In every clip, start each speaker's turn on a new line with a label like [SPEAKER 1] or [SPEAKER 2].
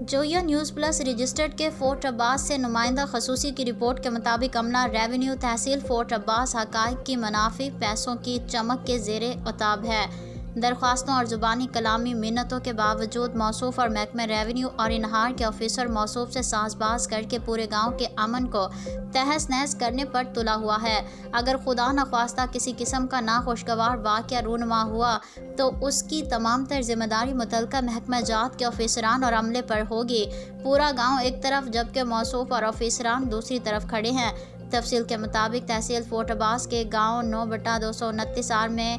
[SPEAKER 1] Zoya news plus registered के fort Abbas से नुमाइंदा खसूसी की रिपोर्ट के मुताबिक अमला रेवेन्यू तहसील फोर्ट अब्बास हक़ाइक़ की मुनाफी पैसों की चमक के ज़ेरे उताब है। दरख्वास्तों और ज़ुबानी कलामी मिन्नतों के बावजूद मौसूफ़ और महकमे रेवेन्यू और इनहार के ऑफिसर मौसूफ़ से साज़बाज़ करके पूरे गाँव के अमन को तहस नहस करने पर तुला हुआ है। अगर खुदा न ख्वास्ता किसी किस्म का नाखुशगवार वाक़या रूनुमा हुआ तो उसकी तमाम तर ज़िम्मेदारी मुतल्लिका महकमा जात के ऑफिसरान और अमले पर होगी। पूरा गाँव एक तरफ जबकि मौसूफ़ और ऑफिसरान दूसरी तरफ खड़े हैं। तफसील के मुताबिक तहसील फोर्ट अब्बास के गाँव 9/229 आर में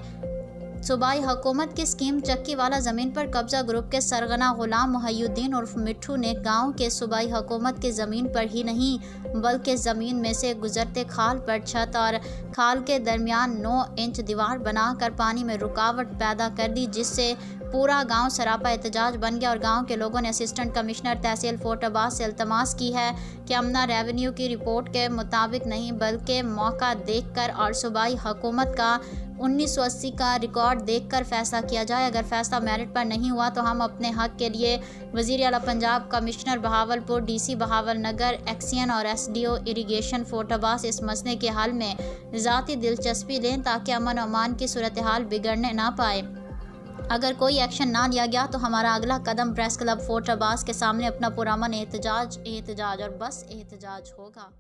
[SPEAKER 1] सूबाई हुकूमत की स्कीम चक्की वाला ज़मीन पर कब्ज़ा ग्रुप के सरगना गुलाम मुहय्युद्दीन उर्फ मिट्ठू ने गांव के सूबाई हुकूमत की ज़मीन पर ही नहीं बल्कि ज़मीन में से गुजरते खाल पर छत और खाल के दरमियान 9 इंच दीवार बनाकर पानी में रुकावट पैदा कर दी, जिससे पूरा गांव सरापा एहतजाज बन गया। और गांव के लोगों ने असिस्टेंट कमिश्नर तहसील फोर्ट अब्बास से इल्तमास की है कि अमला रेवेन्यू की रिपोर्ट के मुताबिक नहीं बल्कि मौका देखकर और सूबाई हुकूमत का 1980 का रिकॉर्ड देखकर फैसला किया जाए। अगर फैसला मेरिट पर नहीं हुआ तो हम अपने हक के लिए वज़ीर आला पंजाब, कमिश्नर बहावलपुर, डीसी बहावल नगर, एक्सियन और एसडीओ इरिगेशन फोर्ट अब्बास इस मसले के हल में ज़ाती दिलचस्पी लें ताकि अमन अमान की सूरत हाल बिगड़ने ना पाए। अगर कोई एक्शन ना लिया गया तो हमारा अगला कदम प्रेस क्लब फोर्ट अब्बास के सामने अपना पुरअमन एहतजाज और बस एहतजाज होगा।